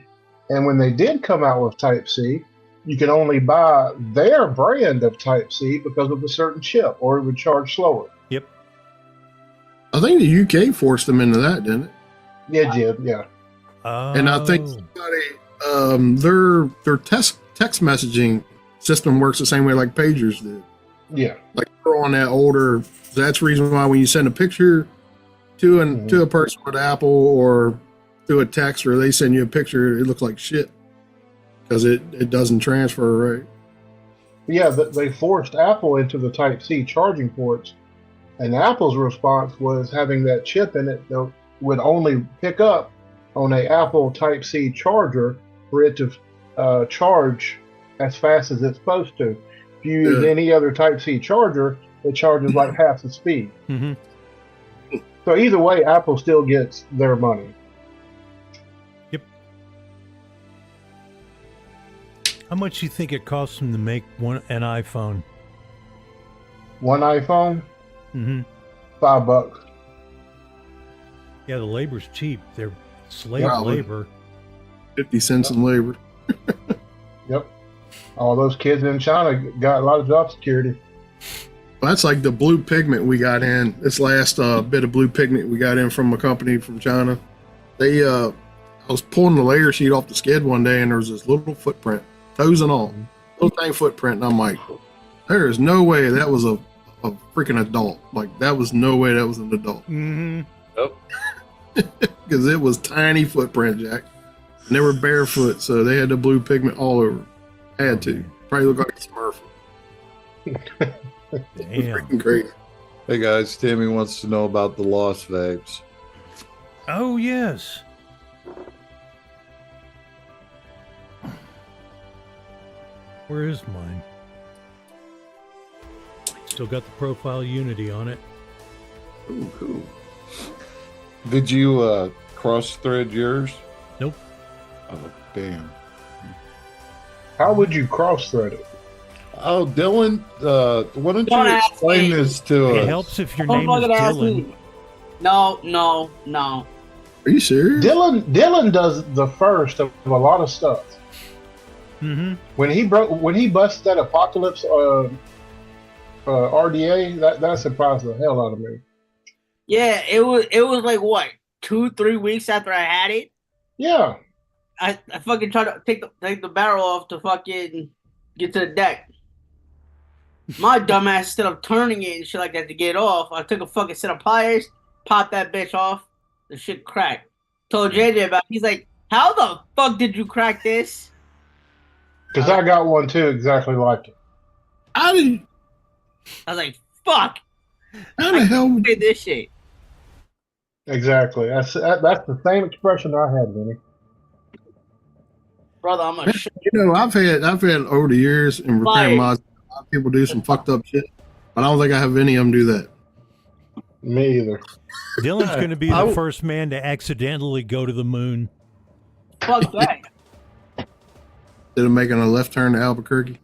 And when they did come out with Type-C, you could only buy their brand of Type-C because of a certain chip, or it would charge slower. Yep. I think the UK forced them into that, didn't it? Yeah, it did. Yeah. And I think their text messaging system works the same way like pagers did. Yeah. Like they're on that older. That's the reason why when you send a picture to a person with Apple or to a text, or they send you a picture, it looks like shit because it doesn't transfer right. Yeah, they forced Apple into the Type-C charging ports, and Apple's response was having that chip in it that would only pick up on a Apple Type-C charger for it to charge as fast as it's supposed to. If you use any other Type-C charger, it charges like half the speed. Mm-hmm. So either way, Apple still gets their money. Yep. How much do you think it costs them to make an iPhone? One iPhone? Mm-hmm. $5. Yeah, the labor's cheap. They're slave labor. 50 cents in labor. Yep. All those kids in China got a lot of job security. That's like the blue pigment we got in. This last bit of blue pigment we got in from a company from China. They, I was pulling the layer sheet off the skid one day, and there was this little footprint, toes and all, little tiny footprint. And I'm like, there is no way that was a freaking adult. Like, that was no way that was an adult. Mm-hmm. Nope. Because it was tiny footprint, Jack. And they were barefoot, so they had the blue pigment all over. Had to. Probably look like a Smurf. Damn. Freaking crazy. Hey guys, Tammy wants to know about the Lost vapes. Oh, yes. Where is mine? Still got the profile Unity on it. Ooh, cool. Did you cross-thread yours? Nope. Oh, damn. How would you cross-thread it? Oh, Dylan, why don't Don't you ask explain me. this to It us? helps if your Don't name is fucking ask Dylan. me. No. Are you serious? Dylan does the first of a lot of stuff. Mm-hmm. When he busted that Apocalypse RDA, that surprised the hell out of me. Yeah, it was like what, 2-3 weeks after I had it. Yeah. I fucking tried to take the barrel off to fucking get to the deck. My dumbass, instead of turning it and shit like that to get it off, I took a fucking set of pliers, popped that bitch off, the shit cracked. Told JJ about it. He's like, how the fuck did you crack this? Because I got one too, exactly like it. How did? I was like, fuck. How the hell? Did this shit. Exactly. That's the same expression I had, Vinny. Brother, I'm a shit. You know, I've had over the years in repairing mods, a lot of people do some fucked up shit, but I don't think I have any of them do that. Me either. Dylan's going to be the first man to accidentally go to the moon. Fuck that. Instead of making a left turn to Albuquerque.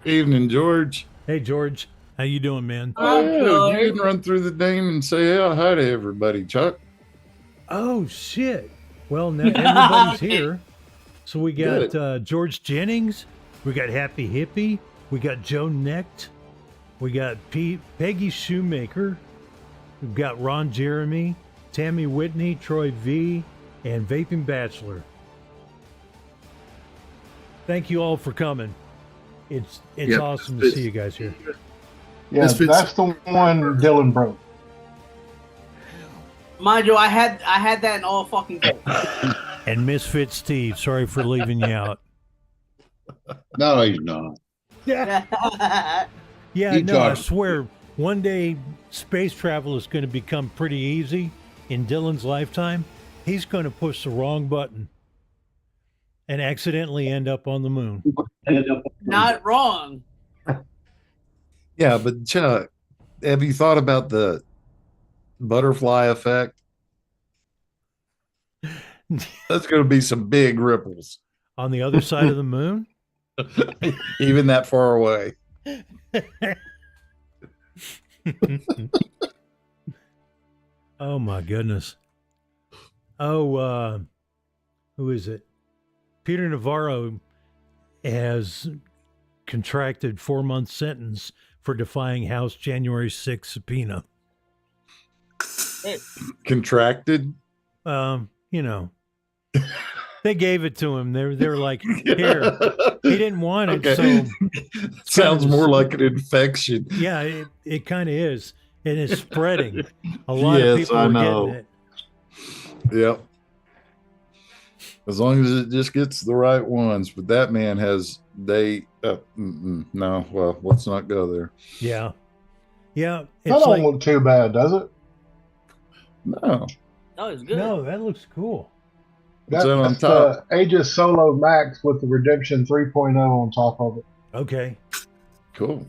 Evening, George. Hey, George. How you doing, man? I'm You good. didn't run through the name and say hi to everybody, Chuck. Oh, shit. Well, now everybody's here. So we got George Jennings. We got Happy Hippie. We got Joe Necht. We got Peggy Shoemaker. We've got Ron Jeremy, Tammy Whitney, Troy V, and Vaping Bachelor. Thank you all for coming. It's awesome to see you guys here. Yeah, that's the one Dylan broke. Mind you, I had that in all fucking day. And Misfit Steve, sorry for leaving you out. No, he's not. Yeah, Keep no, I talking. swear, one day space travel is going to become pretty easy in Dylan's lifetime. He's going to push the wrong button and accidentally end up on the moon. Not wrong. Yeah, but Chuck, have you thought about the butterfly effect? That's going to be some big ripples, On the other side of the moon? even that far away. Oh my goodness. Oh, who is it? Peter Navarro has contracted 4-month sentence for defying House January 6th subpoena. Contracted? You know, they gave it to him. They were like, here. He didn't want it, so Sounds more like an infection. yeah, it kind of is. And it's spreading. A lot of Yes, people I are know. getting it. Yep. As long as it just gets the right ones. But that man has, no, well, let's not go there. Yeah. Yeah. That It's don't like, look too bad, does it? No. Oh, it's good. no, that looks cool. What's that on That's top? the Aegis Solo Max with the Redemption 3.0 on top of it. Okay. Cool.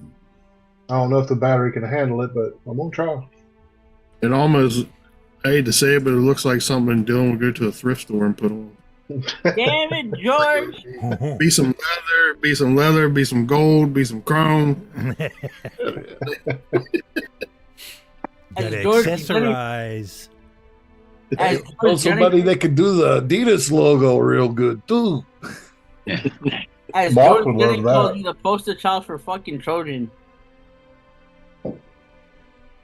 I don't know if the battery can handle it, but I'm gonna try. It almost, I hate to say it, but it looks like something Dylan would go to a thrift store and put on. Damn it, George. Be some leather, be some gold, be some chrome. Gotta George- accessorize. As Know somebody that could do the Adidas logo real good too. As Mark George would love Jennings calls that. me the poster child for fucking Trojan.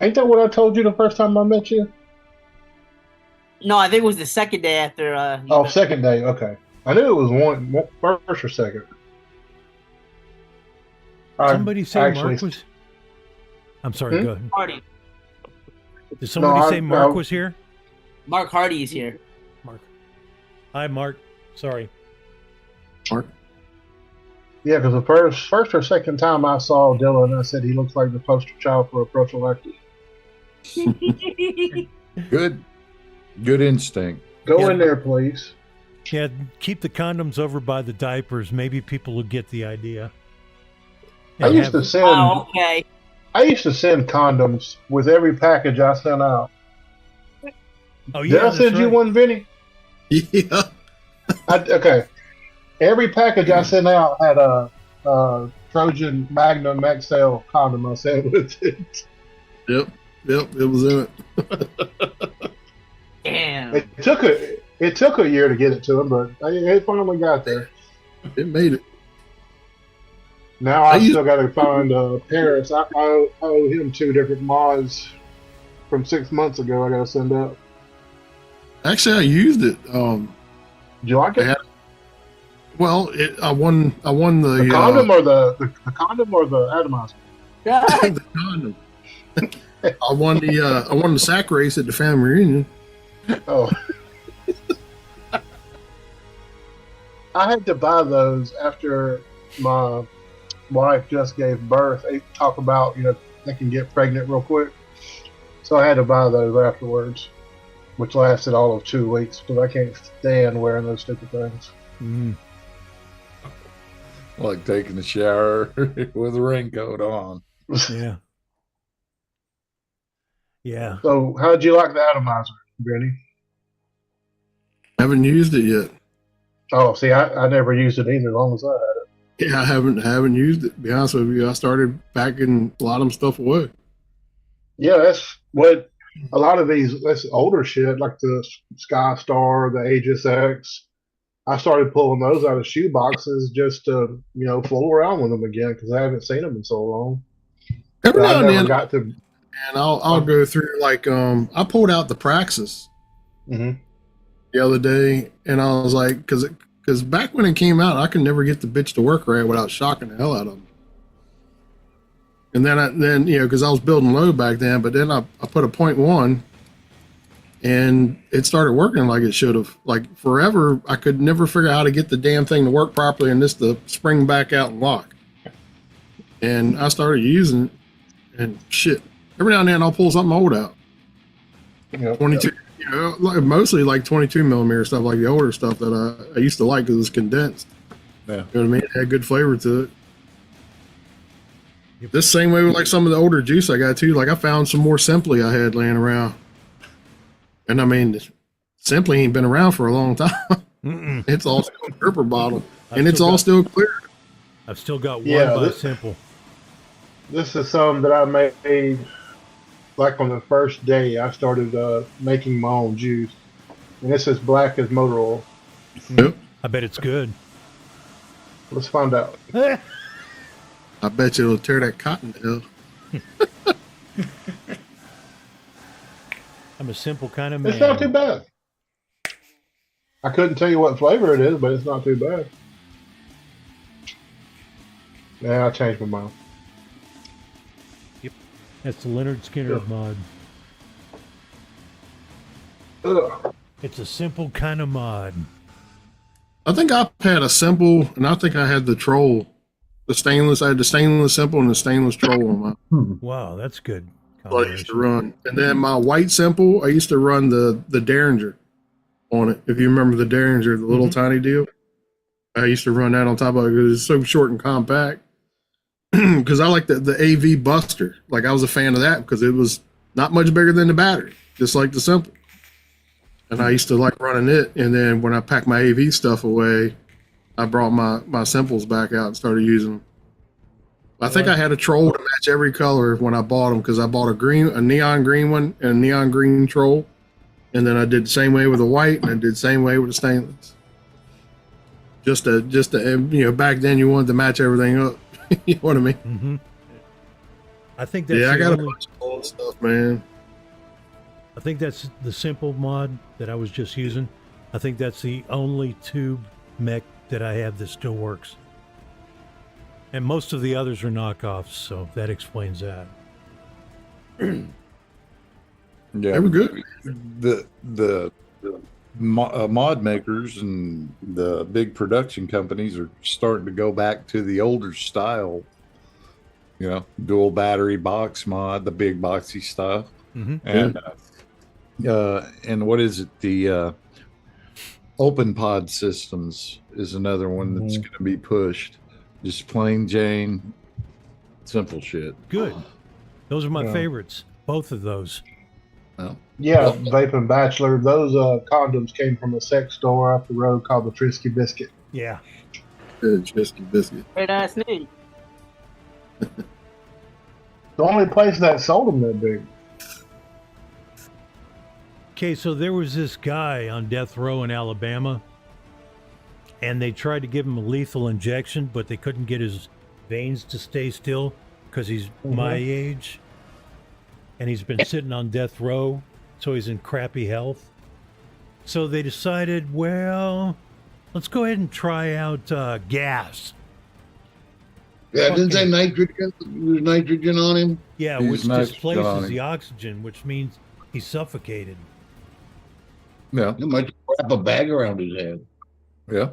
Ain't that what I told you the first time I met you? No, I think it was the second day after. Oh, second day. Okay, I knew it was first or second. Somebody say actually- Mark was. I'm sorry, Hmm? go ahead. Hardy. Did somebody No, say Mark was here? Mark Hardy is here. Mark. Hi, Mark. Sorry. Mark. Yeah, because the first or second time I saw Dylan, I said he looks like the poster child for a prophylactic. Good instinct. Go Yeah. in there, please. Yeah, keep the condoms over by the diapers. Maybe people will get the idea. I And used to have- send Oh, okay. condoms with every package I sent out. Oh, Did yeah, I that's send you right. one, Vinny? Yeah. Okay. Every package I sent out had a Trojan Magnum XL condom I sent with it. Yep, it was in it. Damn. It took a year to get it to him, but it finally got there. It made it. Now I still got to find Paris. I owe him 2 different mods from 6 months ago. I got to send out. Actually, I used it. Do you like it? Yeah. Well, I won the The condom or the condom or the atomizer? the condom. I won the sack race at the family reunion. Oh. I had to buy those after my wife just gave birth. They talk about, they can get pregnant real quick. So I had to buy those afterwards, which lasted all of 2 weeks because I can't stand wearing those stupid things. Mm. Like taking a shower with a raincoat on. Yeah. Yeah. So how'd you like the atomizer, Benny? Haven't used it yet. Oh, see, I never used it either as long as I had it. Yeah, I haven't used it. To be honest with you, I started packing a lot of them stuff away. Yeah, that's what a lot of that's older shit, like the Sky Star, the Aegis X. I started pulling those out of shoe boxes just to, fool around with them again because I haven't seen them in so long. Every But now I and never then, got to. and I'll go through I pulled out the Praxis Mhm. the other day, and I was like, because back when it came out, I could never get the bitch to work right without shocking the hell out of them. And then because I was building low back then, but then I put a 0.1, and it started working like it should have. Like forever, I could never figure out how to get the damn thing to work properly and just to spring back out and lock. And I started using it, and shit. Every now and then I'll pull something old out. 22, mostly like 22 millimeter stuff, like the older stuff that I used to like because it was condensed. Yeah. You know what I mean? It had good flavor to it. Yep. This same way with like some of the older juice I got too. Like I found some more Simply I had laying around. And I mean, Simply ain't been around for a long time. Mm-mm. It's all still dripper bottle, I've and it's still all got- still clear. I've still got one Yeah, by this- Simple. This is some that I made like on the first day I started making my own juice, and it's as black as motor oil. Yep. I bet it's good. Let's find out. I bet you it'll tear that cotton down. I'm a simple kind of man. It's not too bad. I couldn't tell you what flavor it is, but it's not too bad. Yeah, I changed my mind. That's the Leonard Skinner mod. Ugh. It's a simple kind of mod. I think I had a simple, and I think I had the troll, the stainless. I had the stainless simple and the stainless troll on my. Wow, that's good. I used to run, and then my white simple, I used to run the Derringer on it. If you remember the Derringer, the little tiny deal, I used to run that on top of it because it's so short and compact. Because I like the AV Buster, like I was a fan of that because it was not much bigger than the battery, just like the simple. And I used to like running it. And then when I packed my AV stuff away, I brought my simples back out and started using them. I think I had a troll to match every color when I bought them because I bought a neon green one and a neon green troll, and then I did the same way with the white, and I did the same way with the stainless. Just to back then you wanted to match everything up. You know what I mean? Mm-hmm. I think that's I got only, a bunch of old stuff, man. I think that's the simple mod that I was just using. I think that's the only tube mech that I have that still works. And most of the others are knockoffs, so that explains that. Yeah, They were good. The mod makers and the big production companies are starting to go back to the older style, dual battery box mod, the big boxy stuff. Mm-hmm. And what is it? The open pod systems is another one that's going to be pushed. Just plain Jane, simple shit. Good. Those are my Yeah. favorites. Both of those. Well, Yeah, Vaping Bachelor. Those condoms came from a sex store up the road called the Frisky Biscuit. Yeah. Good Trisky biscuit. Great ass name. The only place that sold them that big. Okay, so there was this guy on death row in Alabama, and they tried to give him a lethal injection, but they couldn't get his veins to stay still because he's my age, and he's been sitting on death row, so he's in crappy health. So they decided, well, let's go ahead and try out gas. Yeah, didn't say nitrogen. There's nitrogen on him. Yeah, Use which nitrogen displaces on him. the oxygen, which means he's suffocated. yeah, You might wrap a bag around his head. yeah.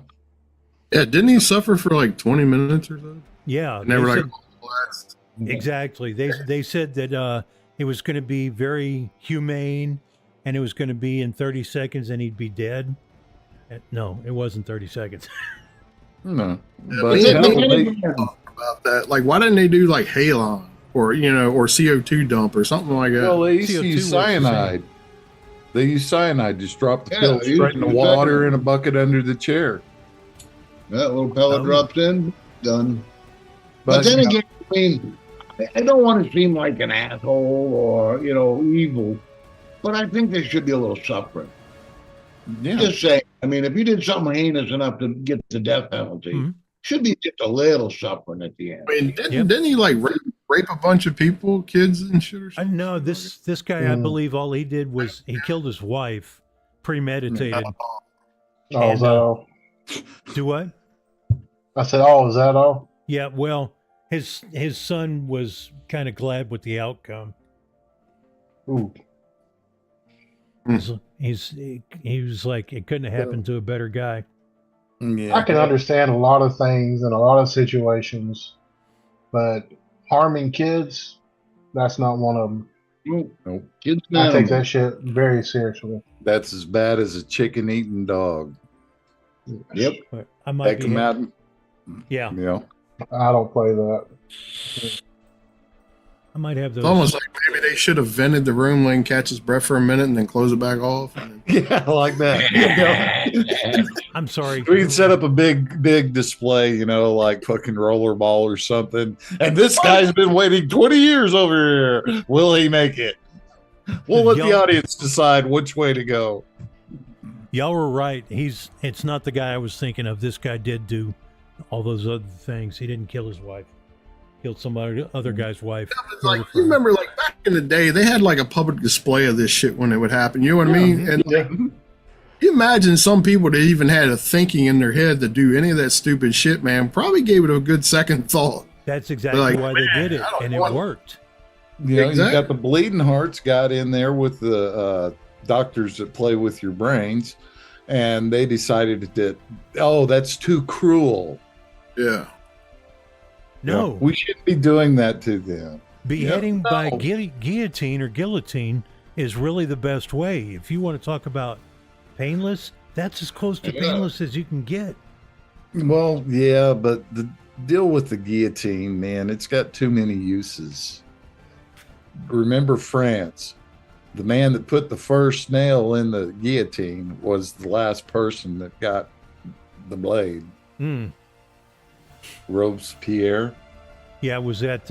Yeah, didn't he suffer for like 20 minutes or so? Yeah, And they were they like, said- blast. exactly. They said that it was going to be very humane, and it was going to be in 30 seconds, and he'd be dead. No, it wasn't 30 seconds. No, Yeah, but Is it no, mechanical? About that. Like, why didn't they do like halon or, or CO2 dump or something like that? well, they used to CO2 use works the same. cyanide. They use cyanide. Just drop the Yeah, pill they used straight in to the do water that. in a bucket under the chair. That little pellet Oh. drops in, done. But then again, I mean, I don't want to seem like an asshole or, evil, but I think there should be a little suffering. yeah, Just saying. I mean, if you did something heinous enough to get the death penalty, Mhm. should be just a little suffering at the end. I mean, didn't, Yep. didn't he like rape a bunch of people, kids and shit or I something? know this guy. I believe all he did was he killed his wife, premeditated. Oh, is that all? Do what? I said, oh, is that all? Yeah. Well, his son was kind of glad with the outcome. Ooh. He was like, it couldn't have happened to a better guy. yeah. I can understand a lot of things in a lot of situations, but harming kids, that's not one of them. Nope. Kids I take now. that shit very seriously. That's as bad as a chicken eating dog. Yep. But I might Take be. them out. Yeah. You know, I don't play that. I might have those. It's almost like maybe they should have vented the room, letting him catch his breath for a minute, and then close it back off. Yeah, like that. I'm sorry. We can set up a big display, like fucking rollerball or something. And this guy's been waiting 20 years over here. Will he make it? We'll let the audience decide which way to go. Y'all were right. It's not the guy I was thinking of. This guy did do all those other things. He didn't kill his wife. Killed somebody, other guy's wife. Like, you remember, like back in the day, they had like a public display of this shit when it would happen. You know what I mean? And like, you imagine some people that even had a thinking in their head to do any of that stupid shit, man, probably gave it a good second thought. That's exactly like, why they did it, and it worked. You got the bleeding hearts got in there with the doctors that play with your brains, and they decided that, that's too cruel. Yeah. No. We shouldn't be doing that to them. Beheading by guillotine or guillotine is really the best way. If you want to talk about painless, that's as close to painless as you can get. Well, yeah, but the deal with the guillotine, man, it's got too many uses. Remember France. The man that put the first nail in the guillotine was the last person that got the blade. Robespierre. Yeah, was that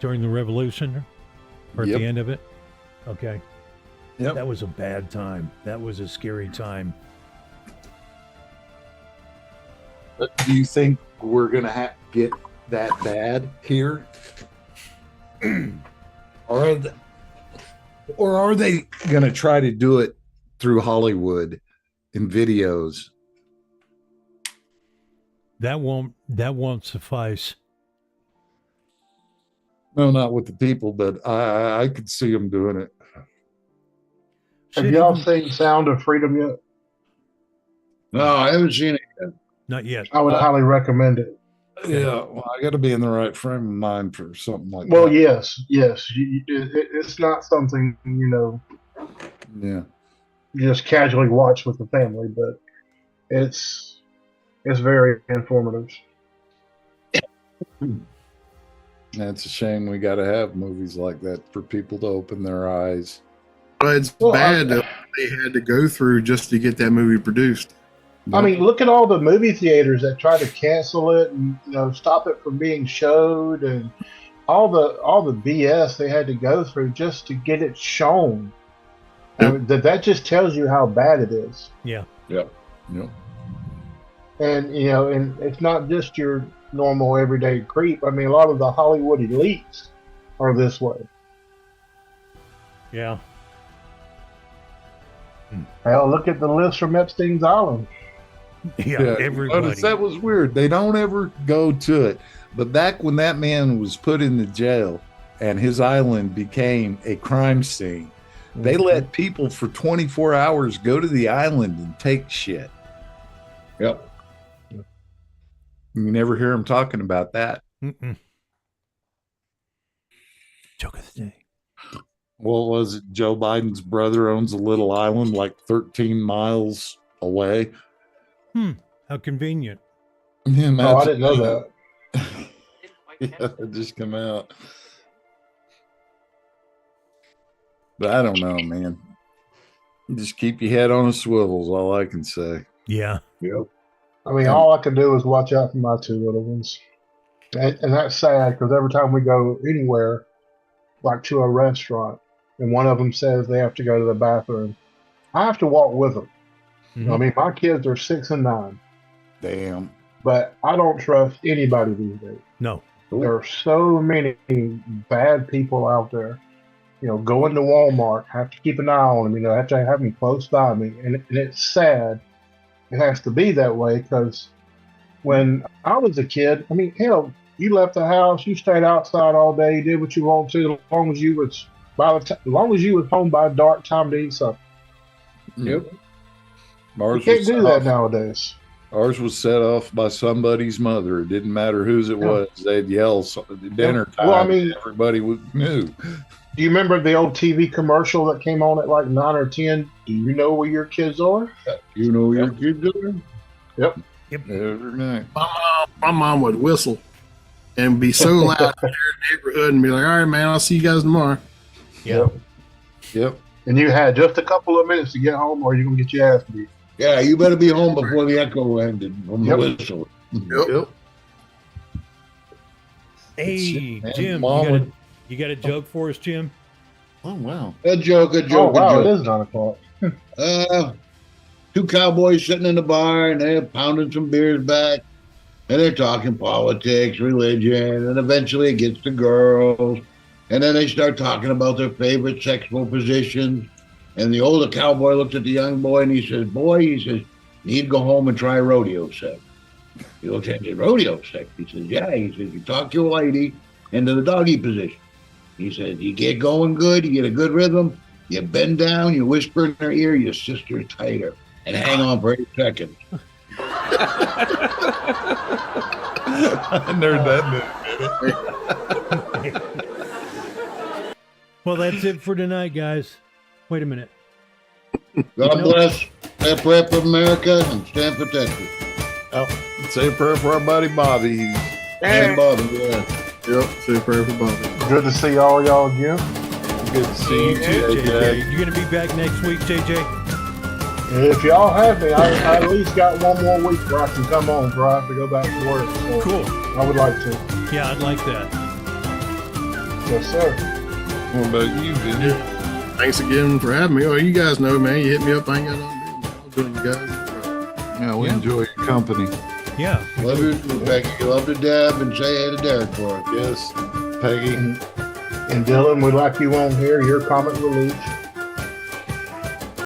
during the Revolution or at the end of it? Okay. Yep. That was a bad time. That was a scary time. But do you think we're gonna get that bad here, or are they gonna try to do it through Hollywood in videos? That won't suffice. No, not with the people, but I could see them doing it. Have y'all seen Sound of Freedom yet? No, I haven't seen it yet. Not yet. I would highly recommend it. Yeah, well, I got to be in the right frame of mind for something like Well, that. yes. It's not something, Yeah. you just casually watch with the family, but it's very informative. It's a shame we got to have movies like that for people to open their eyes. But it's bad that they had to go through just to get that movie produced. I mean, look at all the movie theaters that try to cancel it and stop it from being showed, and all the BS they had to go through just to get it shown. I mean, that just tells you how bad it is. Yeah. Yep. And and it's not just your normal everyday creep. I mean, a lot of the Hollywood elites are this way. Yeah. Hell, look at the list from Epstein's Island. Yeah, everybody. Notice that was weird. They don't ever go to it. But back when that man was put in the jail and his island became a crime scene, they let people for 24 hours go to the island and take shit. Yep. You never hear him talking about that. Joke of the day. What was it? Joe Biden's brother owns a little island like 13 miles away. How convenient. Yeah, Oh, I didn't know that. Yeah, it just come out. But I don't know, man. Just keep your head on a swivel is all I can say. Yeah. Yep. I mean, all I can do is watch out for my two little ones. And that's sad because every time we go anywhere, like to a restaurant, and one of them says they have to go to the bathroom, I have to walk with them. I mean, my kids are 6 and 9. Damn. But I don't trust anybody these days. No. There are so many bad people out there. Going to Walmart, have to keep an eye on them. Have to have them close by me. And it's sad. It has to be that way because when I was a kid, I mean, hell, you left the house, you stayed outside all day, you did what you wanted to, as long as you was home by dark time to eat something. Yep. You can't do that nowadays. Ours was set off by somebody's mother. It didn't matter whose it was. They'd yell dinner time. Well, I mean, everybody knew. Do you remember the old TV commercial that came on at like 9 or 10? Do you know where your kids are? You know your kids are? Yep. Every night. My mom would whistle. and be so loud in the neighborhood and be like, all right, man, I'll see you guys tomorrow. Yeah. Yep. And you had just a couple of minutes to get home, or you're gonna get your ass beat. Yeah, you better be home before the echo ended from the Yep. whistle. Yep. Hey, Man, Jim, Mom you got a joke for us, Jim? Oh wow. A joke, a Oh joke, wow, a it joke. is 9 o'clock. Two cowboys sitting in the bar and they're pounding some beers back and they're talking politics, religion, and eventually it gets to girls. And then they start talking about their favorite sexual positions. And the older cowboy looks at the young boy and he says, boy, he says, you need to go home and try rodeo sex. He looks at him, rodeo sex. He says, yeah. He says, you talk your lady into the doggy position. He says, you get going good, you get a good rhythm, you bend down, you whisper in her ear, your sister's tighter, and hang on for 8 seconds. I nerd that bit. Well, that's it for tonight, guys. Wait a minute. God bless. Pray for America and stand for Texas. Oh, say a prayer for our buddy Bobby. And Bobby, yeah. Yep, say a prayer for Bobby. Good to see all y'all again. Good to see you too, JJ, you gonna be back next week, JJ? If y'all have me, I at least got one more week where I can come on before I have to go back to work. So Cool. I would like to. Yeah, I'd like that. Yes, sir. What about you, Vinny? Thanks again for having me. Oh, you guys know, man. You hit me up, I ain't got nothing to do. I'll join you guys. Yeah, we Yeah. enjoy your company. Yeah. Love you, Becky. Love to Deb and say hey to Derek for us. Yes, Peggy. And Dylan, we'd like you on here. Your comment release.